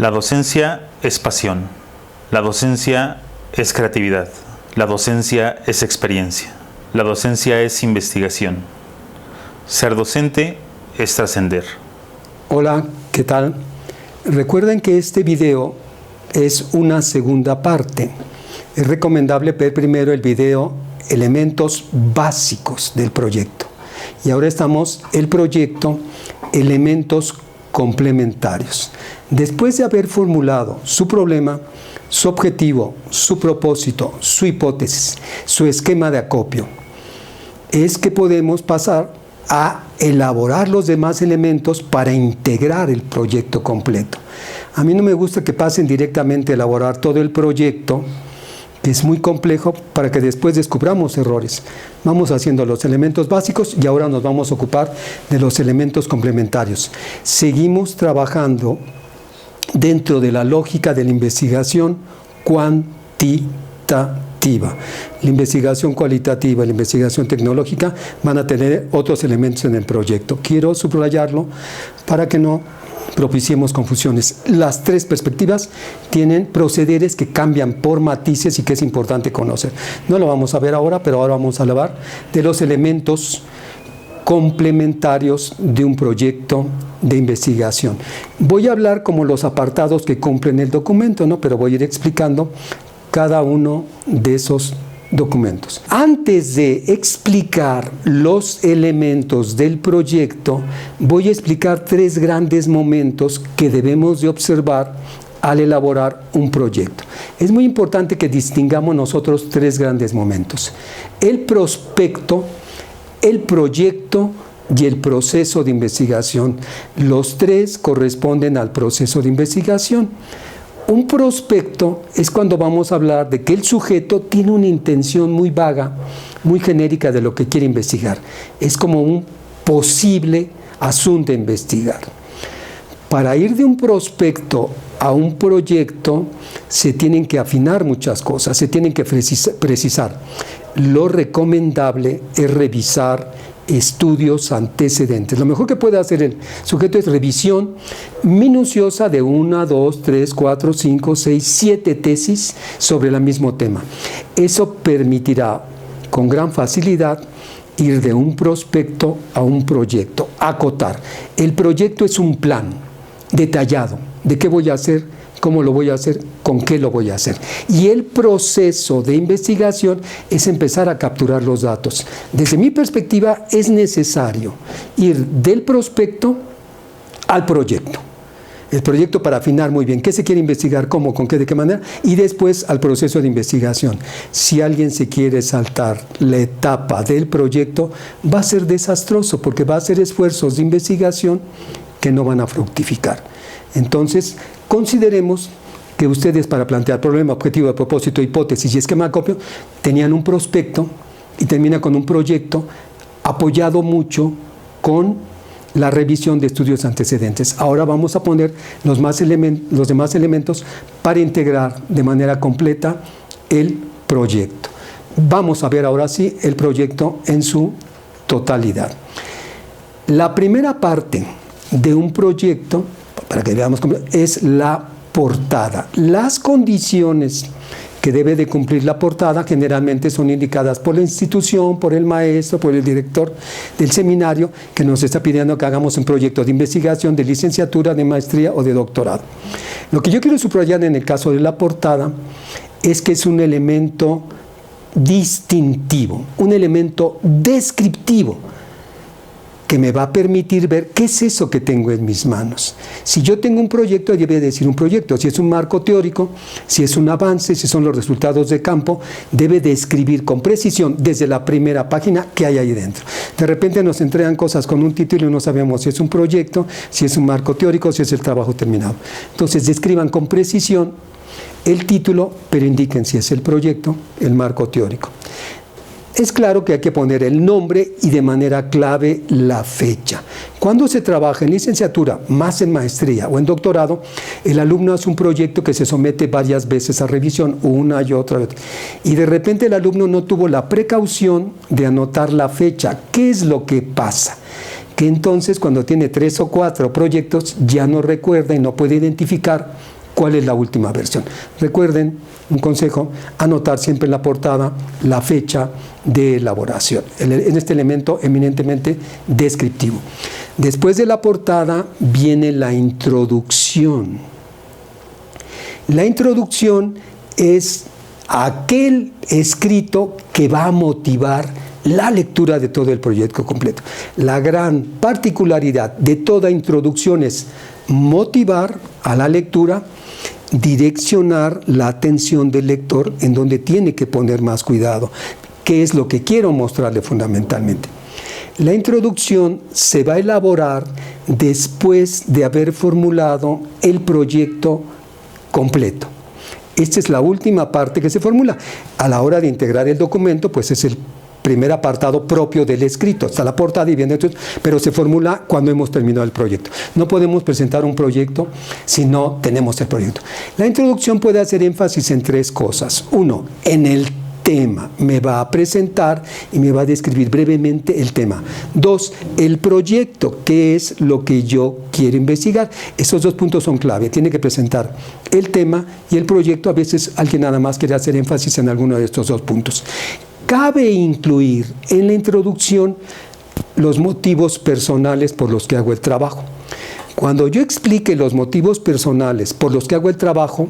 La docencia es pasión, la docencia es creatividad, la docencia es experiencia, la docencia es investigación. Ser docente es trascender. Hola, ¿qué tal? Recuerden que este video es una segunda parte. Es recomendable ver primero el video Elementos básicos del proyecto. Y ahora estamos el proyecto Elementos complementarios. Después de haber formulado su problema, su objetivo, su propósito, su hipótesis, su esquema de acopio, es que podemos pasar a elaborar los demás elementos para integrar el proyecto completo. A mí no me gusta que pasen directamente a elaborar todo el proyecto, que es muy complejo, para que después descubramos errores. Vamos haciendo los elementos básicos y ahora nos vamos a ocupar de los elementos complementarios. Seguimos trabajando dentro de la lógica de la investigación cuantitativa. La investigación cualitativa y la investigación tecnológica van a tener otros elementos en el proyecto. Quiero subrayarlo para que no propiciemos confusiones. Las tres perspectivas tienen procederes que cambian por matices y que es importante conocer. No lo vamos a ver ahora, pero ahora vamos a hablar de los elementos complementarios de un proyecto de investigación. Voy a hablar como los apartados que cumplen el documento, ¿no? Pero voy a ir explicando cada uno de esos documentos. Antes de explicar los elementos del proyecto, voy a explicar tres grandes momentos que debemos de observar al elaborar un proyecto. Es muy importante que distingamos nosotros tres grandes momentos: el prospecto, el proyecto y el proceso de investigación. Los tres corresponden al proceso de investigación. Un prospecto es cuando vamos a hablar de que el sujeto tiene una intención muy vaga, muy genérica de lo que quiere investigar. Es como un posible asunto a investigar. Para ir de un prospecto a un proyecto se tienen que afinar muchas cosas, se tienen que precisar. Lo recomendable es revisar estudios antecedentes. Lo mejor que puede hacer el sujeto es revisión minuciosa de 1, 2, 3, 4, 5, 6, 7 tesis sobre el mismo tema. Eso permitirá con gran facilidad ir de un prospecto a un proyecto, acotar. El proyecto es un plan detallado de qué voy a hacer, cómo lo voy a hacer, con qué lo voy a hacer. Y el proceso de investigación es empezar a capturar los datos. Desde mi perspectiva es necesario ir del prospecto al proyecto. El proyecto para afinar muy bien qué se quiere investigar, cómo, con qué, de qué manera, y después al proceso de investigación. Si alguien se quiere saltar la etapa del proyecto, va a ser desastroso porque va a hacer esfuerzos de investigación que no van a fructificar. Entonces, consideremos que ustedes, para plantear problema, objetivo, propósito, hipótesis y esquema de acopio, tenían un prospecto y termina con un proyecto apoyado mucho con la revisión de estudios antecedentes. Ahora vamos a poner los demás elementos para integrar de manera completa el proyecto. Vamos a ver ahora sí el proyecto en su totalidad. La primera parte de un proyecto, para que veamos, es la portada. Las condiciones que debe de cumplir la portada generalmente son indicadas por la institución, por el maestro, por el director del seminario que nos está pidiendo que hagamos un proyecto de investigación, de licenciatura, de maestría o de doctorado. Lo que yo quiero subrayar en el caso de la portada es que es un elemento distintivo, un elemento descriptivo, que me va a permitir ver qué es eso que tengo en mis manos. Si yo tengo un proyecto, debe decir un proyecto. Si es un marco teórico, si es un avance, si son los resultados de campo, debe describir con precisión desde la primera página qué hay ahí dentro. De repente nos entregan cosas con un título y no sabemos si es un proyecto, si es un marco teórico, si es el trabajo terminado. Entonces describan con precisión el título, pero indiquen si es el proyecto, el marco teórico. Es claro que hay que poner el nombre y de manera clave la fecha. Cuando se trabaja en licenciatura, más en maestría o en doctorado, el alumno hace un proyecto que se somete varias veces a revisión, una y otra vez. Y de repente el alumno no tuvo la precaución de anotar la fecha. ¿Qué es lo que pasa? que entonces cuando tiene 3 o 4 proyectos ya no recuerda y no puede identificar cuál es la última versión. Recuerden, un consejo, anotar siempre en la portada la fecha de elaboración, en este elemento eminentemente descriptivo. Después de la portada viene la introducción. La introducción es aquel escrito que va a motivar la lectura de todo el proyecto completo. La gran particularidad de toda introducción es motivar a la lectura, direccionar la atención del lector en donde tiene que poner más cuidado, qué es lo que quiero mostrarle fundamentalmente. La introducción se va a elaborar después de haber formulado el proyecto completo. Esta es la última parte que se formula. A la hora de integrar el documento, pues es el primer apartado propio del escrito. Está la portada y viene, pero se formula cuando hemos terminado el proyecto. No podemos presentar un proyecto si no tenemos el proyecto. La introducción puede hacer énfasis en 3 cosas. 1, en el tema. Me va a presentar y me va a describir brevemente el tema. 2, el proyecto, qué es lo que yo quiero investigar. Esos 2 puntos son clave. Tiene que presentar el tema y el proyecto. A veces alguien nada más quiere hacer énfasis en alguno de estos 2 puntos. Cabe incluir en la introducción los motivos personales por los que hago el trabajo. Cuando yo explique los motivos personales por los que hago el trabajo,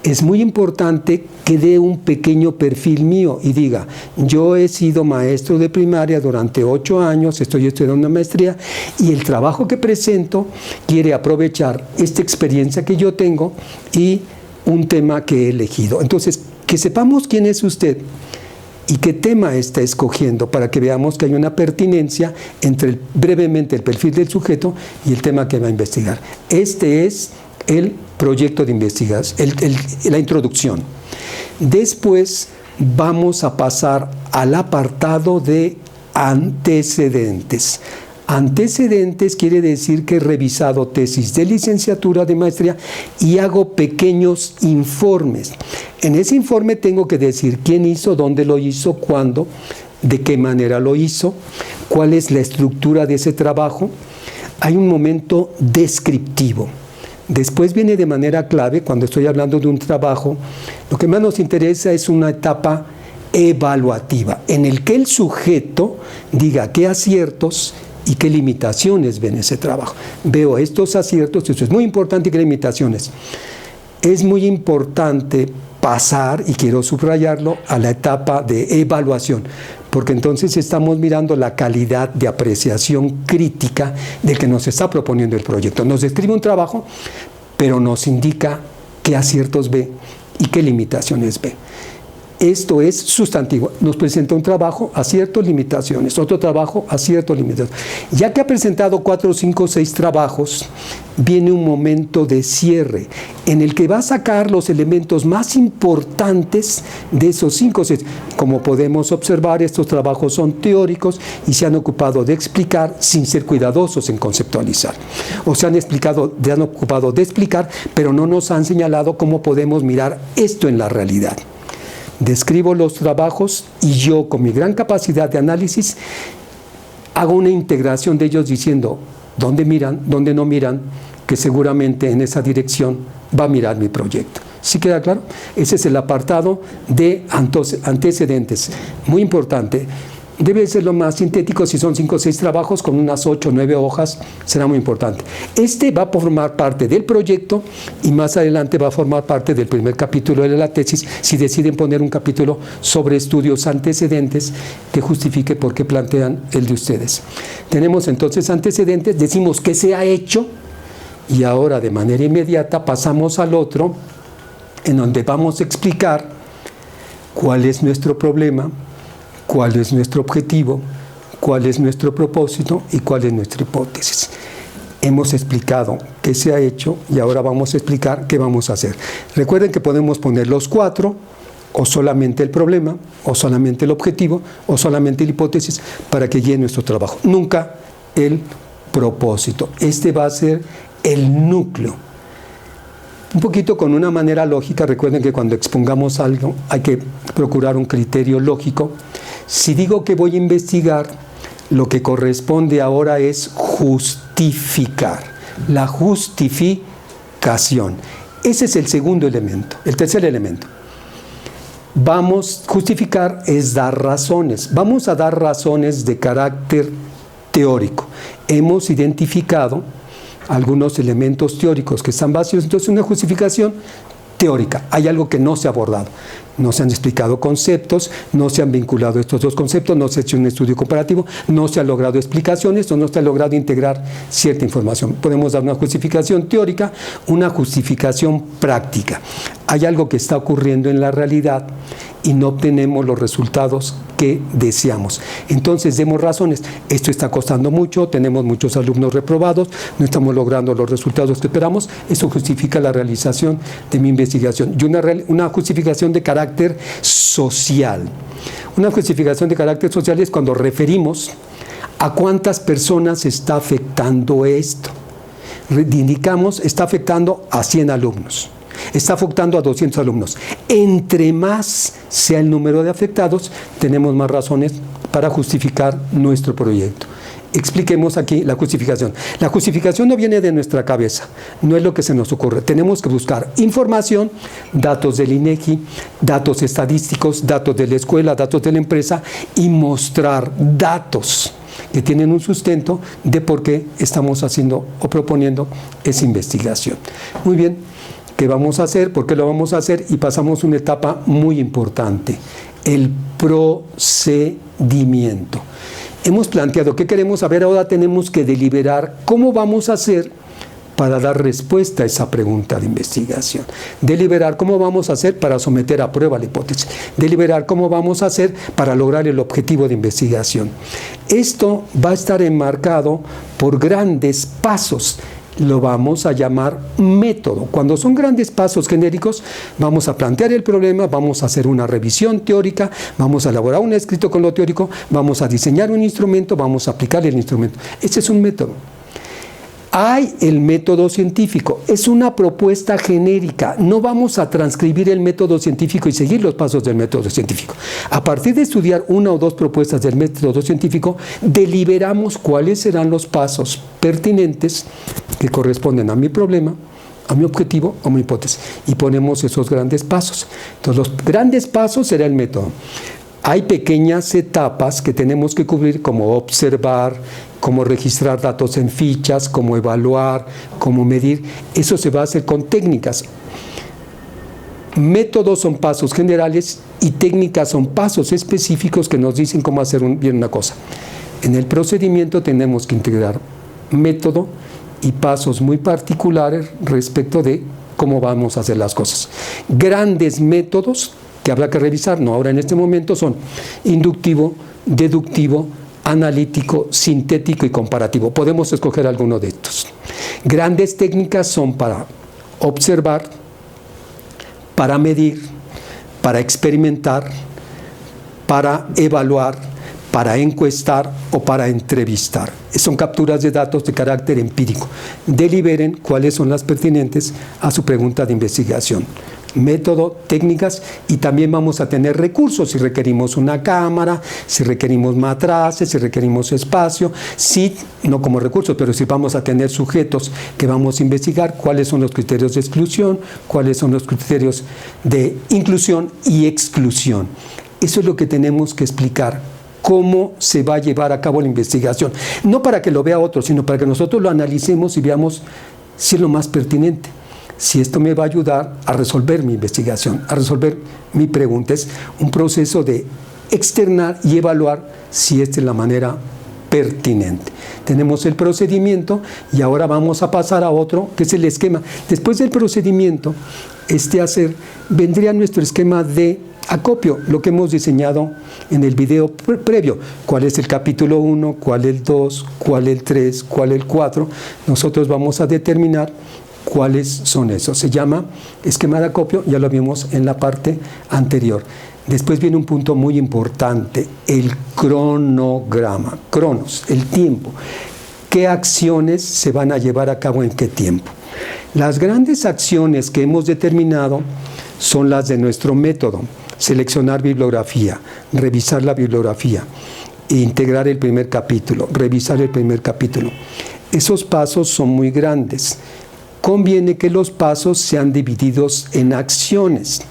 es muy importante que dé un pequeño perfil mío y diga, yo he sido maestro de primaria durante 8 años, estoy estudiando una maestría y el trabajo que presento quiere aprovechar esta experiencia que yo tengo y un tema que he elegido. Entonces, que sepamos quién es usted y qué tema está escogiendo para que veamos que hay una pertinencia entre brevemente el perfil del sujeto y el tema que va a investigar. Este es el proyecto de investigación, la introducción. Después vamos a pasar al apartado de antecedentes. Antecedentes quiere decir que he revisado tesis de licenciatura, de maestría y hago pequeños informes. En ese informe tengo que decir quién hizo, dónde lo hizo, cuándo, de qué manera lo hizo, cuál es la estructura de ese trabajo. Hay un momento descriptivo. Después viene de manera clave, cuando estoy hablando de un trabajo, lo que más nos interesa es una etapa evaluativa, en el que el sujeto diga qué aciertos y qué limitaciones ven ese trabajo. Veo estos aciertos, esto es muy importante, y qué limitaciones. Es muy importante pasar, y quiero subrayarlo, a la etapa de evaluación, porque entonces estamos mirando la calidad de apreciación crítica del que nos está proponiendo el proyecto. Nos describe un trabajo, pero nos indica qué aciertos ve y qué limitaciones ve. Esto es sustantivo. Nos presenta un trabajo, aciertos, limitaciones. Otro trabajo, aciertos, limitaciones. Ya que ha presentado 4, 5, 6 trabajos, viene un momento de cierre en el que va a sacar los elementos más importantes de esos 5 o 6. Como podemos observar, estos trabajos son teóricos y se han ocupado de explicar sin ser cuidadosos en conceptualizar. O se han ocupado de explicar, pero no nos han señalado cómo podemos mirar esto en la realidad. Describo los trabajos y yo, con mi gran capacidad de análisis, hago una integración de ellos diciendo dónde miran, dónde no miran, que seguramente en esa dirección va a mirar mi proyecto. ¿Sí queda claro? Ese es el apartado de antecedentes. Muy importante. Debe ser lo más sintético. Si son 5 o 6 trabajos con unas 8 o 9 hojas, será muy importante. Este va a formar parte del proyecto y más adelante va a formar parte del primer capítulo de la tesis, si deciden poner un capítulo sobre estudios antecedentes que justifique por qué plantean el de ustedes. Tenemos entonces antecedentes, decimos qué se ha hecho y ahora de manera inmediata pasamos al otro, en donde vamos a explicar cuál es nuestro problema, cuál es nuestro objetivo, cuál es nuestro propósito y cuál es nuestra hipótesis. Hemos explicado qué se ha hecho y ahora vamos a explicar qué vamos a hacer. Recuerden que podemos poner los 4, o solamente el problema, o solamente el objetivo, o solamente la hipótesis, para que guíe nuestro trabajo. Nunca el propósito. Este va a ser el núcleo. Un poquito con una manera lógica. Recuerden que cuando expongamos algo hay que procurar un criterio lógico. Si digo que voy a investigar Lo que corresponde ahora es justificar. La justificación. Ese es el segundo elemento. El tercer elemento. Justificar es dar razones. Vamos a dar razones de carácter teórico. Hemos identificado algunos elementos teóricos que están vacíos, entonces una justificación teórica. Hay algo que no se ha abordado. No se han explicado conceptos, no se han vinculado estos dos conceptos, no se ha hecho un estudio comparativo, no se ha logrado explicaciones o no se ha logrado integrar cierta información. Podemos dar una justificación teórica, una justificación práctica. Hay algo que está ocurriendo en la realidad y no obtenemos los resultados que deseamos. Entonces demos razones. Esto está costando mucho, tenemos muchos alumnos reprobados, no estamos logrando los resultados que esperamos. Eso justifica la realización de mi investigación. Y una justificación de carácter social. Una justificación de carácter social es cuando referimos a cuántas personas está afectando esto. Indicamos, está afectando a 100 alumnos. Está afectando a 200 alumnos. Entre más sea el número de afectados, tenemos más razones para justificar nuestro proyecto. Expliquemos aquí la justificación. La justificación no viene de nuestra cabeza, no es lo que se nos ocurre. Tenemos que buscar información, datos del INEGI, datos estadísticos, datos de la escuela, datos de la empresa y mostrar datos que tienen un sustento de por qué estamos haciendo o proponiendo esa investigación. Muy bien. ¿Qué vamos a hacer? ¿Por qué lo vamos a hacer? Y pasamos a una etapa muy importante, el procedimiento. Hemos planteado qué queremos saber, ahora tenemos que deliberar cómo vamos a hacer para dar respuesta a esa pregunta de investigación. Deliberar cómo vamos a hacer para someter a prueba la hipótesis. Deliberar cómo vamos a hacer para lograr el objetivo de investigación. Esto va a estar enmarcado por grandes pasos. Lo vamos a llamar método. Cuando son grandes pasos genéricos, vamos a plantear el problema, vamos a hacer una revisión teórica, vamos a elaborar un escrito con lo teórico, vamos a diseñar un instrumento, vamos a aplicar el instrumento. Este es un método. Hay el método científico, es una propuesta genérica, no vamos a transcribir el método científico y seguir los pasos del método científico. A partir de estudiar una o dos propuestas del método científico, deliberamos cuáles serán los pasos pertinentes que corresponden a mi problema, a mi objetivo o mi hipótesis, y ponemos esos grandes pasos. Entonces los grandes pasos será el método. Hay pequeñas etapas que tenemos que cubrir, como observar, como registrar datos en fichas, como evaluar, como medir. Eso se va a hacer con técnicas. Métodos son pasos generales y técnicas son pasos específicos que nos dicen cómo hacer bien una cosa. En el procedimiento tenemos que integrar método y pasos muy particulares respecto de cómo vamos a hacer las cosas. Grandes métodos que habrá que revisar, no ahora en este momento, son inductivo, deductivo, analítico, sintético y comparativo. Podemos escoger alguno de estos. Grandes técnicas son para observar, para medir, para experimentar, para evaluar, para encuestar o para entrevistar. Son capturas de datos de carácter empírico. Deliberen cuáles son las pertinentes a su pregunta de investigación. Método, técnicas, y también vamos a tener recursos si requerimos una cámara, si requerimos matraces, si requerimos espacio, si, no como recursos, pero si vamos a tener sujetos que vamos a investigar, cuáles son los criterios de exclusión, cuáles son los criterios de inclusión y exclusión. Eso es lo que tenemos que explicar, cómo se va a llevar a cabo la investigación. No para que lo vea otro, sino para que nosotros lo analicemos y veamos si es lo más pertinente. Si esto me va a ayudar a resolver mi investigación, a resolver mi pregunta. Es un proceso de externar y evaluar si esta es la manera pertinente. Tenemos el procedimiento y ahora vamos a pasar a otro, que es el esquema. Después del procedimiento, vendría nuestro esquema de acopio, lo que hemos diseñado en el video previo. ¿Cuál es el capítulo 1? ¿Cuál el 2? ¿Cuál el 3? ¿Cuál el 4? Nosotros vamos a determinar cuáles son esos. Se llama esquema de acopio, ya lo vimos en la parte anterior. Después viene un punto muy importante, el cronograma. Cronos, el tiempo. ¿Qué acciones se van a llevar a cabo en qué tiempo? Las grandes acciones que hemos determinado son las de nuestro método. Seleccionar bibliografía, revisar la bibliografía, integrar el primer capítulo, revisar el primer capítulo. Esos pasos son muy grandes. Conviene que los pasos sean divididos en acciones.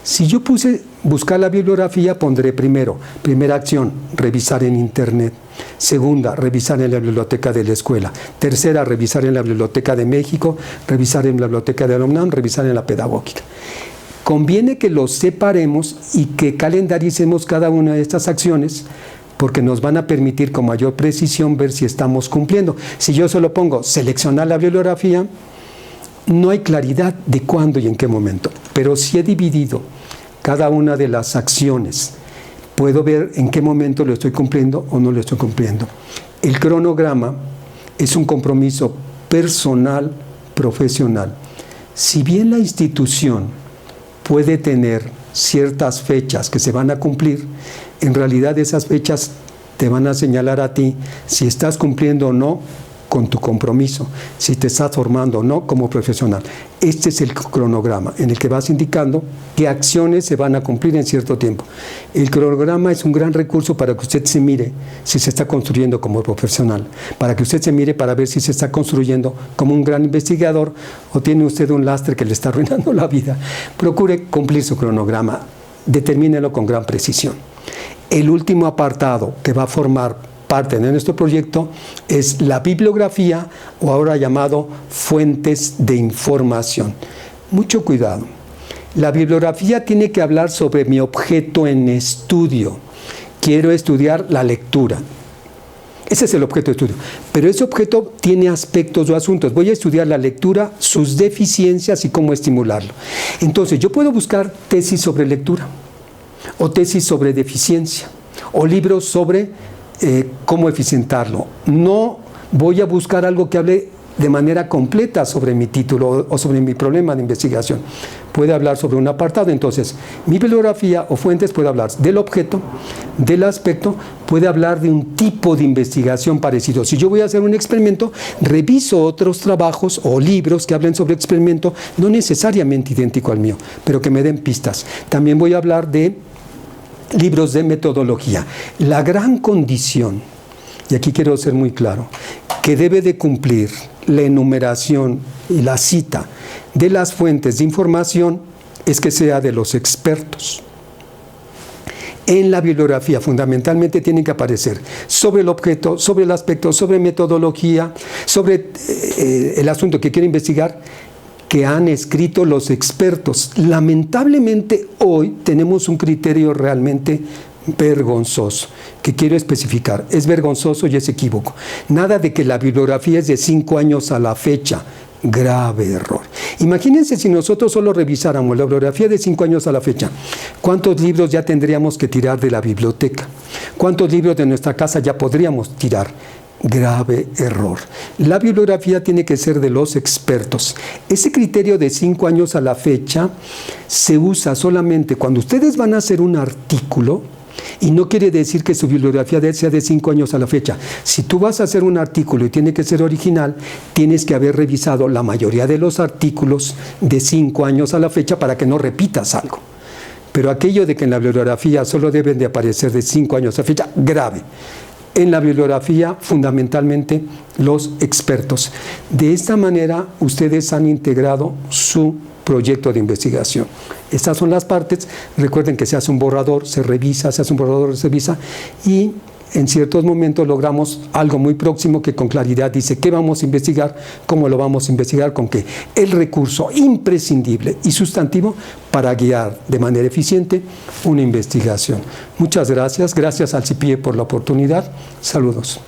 Si yo puse buscar la bibliografía, pondré primera acción, revisar en internet. Segunda, revisar en la biblioteca de la escuela. Tercera, revisar en la biblioteca de México, revisar en la biblioteca de la UNAM, revisar en la pedagógica. Conviene que los separemos y que calendaricemos cada una de estas acciones, porque nos van a permitir con mayor precisión ver si estamos cumpliendo. Si yo solo pongo seleccionar la bibliografía, no hay claridad de cuándo y en qué momento. Pero si he dividido cada una de las acciones, puedo ver en qué momento lo estoy cumpliendo o no lo estoy cumpliendo. El cronograma es un compromiso personal, profesional. Si bien la institución puede tener ciertas fechas que se van a cumplir, en realidad esas fechas te van a señalar a ti si estás cumpliendo o no con tu compromiso, si te estás formando o no como profesional. Este es el cronograma en el que vas indicando qué acciones se van a cumplir en cierto tiempo. El cronograma es un gran recurso para que usted se mire si se está construyendo como profesional, para que usted se mire para ver si se está construyendo como un gran investigador o tiene usted un lastre que le está arruinando la vida. Procure cumplir su cronograma, determínelo con gran precisión. El último apartado que va a formar parte de nuestro proyecto es la bibliografía, o ahora llamado fuentes de información. Mucho cuidado. La bibliografía tiene que hablar sobre mi objeto en estudio. Quiero estudiar la lectura. Ese es el objeto de estudio. Pero ese objeto tiene aspectos o asuntos. Voy a estudiar la lectura, sus deficiencias y cómo estimularlo. Entonces, yo puedo buscar tesis sobre lectura, o tesis sobre deficiencia, o libros sobre cómo eficientarlo. No voy a buscar algo que hable de manera completa sobre mi título o sobre mi problema de investigación. Puede hablar sobre un apartado. Entonces, mi bibliografía o fuentes puede hablar del objeto, del aspecto, puede hablar de un tipo de investigación parecido. Si yo voy a hacer un experimento, reviso otros trabajos o libros que hablen sobre experimento, no necesariamente idéntico al mío, pero que me den pistas. También voy a hablar de libros de metodología. La gran condición, y aquí quiero ser muy claro, que debe de cumplir la enumeración y la cita de las fuentes de información es que sea de los expertos. En la bibliografía fundamentalmente tienen que aparecer sobre el objeto, sobre el aspecto, sobre metodología, sobre el asunto que quiero investigar, que han escrito los expertos. Lamentablemente hoy tenemos un criterio realmente vergonzoso, que quiero especificar. Es vergonzoso y es equívoco. Nada de que la bibliografía es de 5 años a la fecha. Grave error. Imagínense si nosotros solo revisáramos la bibliografía de 5 años a la fecha. ¿Cuántos libros ya tendríamos que tirar de la biblioteca? ¿Cuántos libros de nuestra casa ya podríamos tirar? Grave error. La bibliografía tiene que ser de los expertos. Ese criterio de 5 años a la fecha se usa solamente cuando ustedes van a hacer un artículo, y no quiere decir que su bibliografía sea de 5 años a la fecha. Si tú vas a hacer un artículo y tiene que ser original, tienes que haber revisado la mayoría de los artículos de 5 años a la fecha para que no repitas algo. Pero aquello de que en la bibliografía solo deben de aparecer de 5 años a la fecha, grave. En la bibliografía, fundamentalmente, los expertos. De esta manera, ustedes han integrado su proyecto de investigación. Estas son las partes. Recuerden que se hace un borrador, se revisa, se hace un borrador, se revisa, y en ciertos momentos logramos algo muy próximo que con claridad dice qué vamos a investigar, cómo lo vamos a investigar, con qué. El recurso imprescindible y sustantivo para guiar de manera eficiente una investigación. Muchas gracias. Gracias al CIPIE por la oportunidad. Saludos.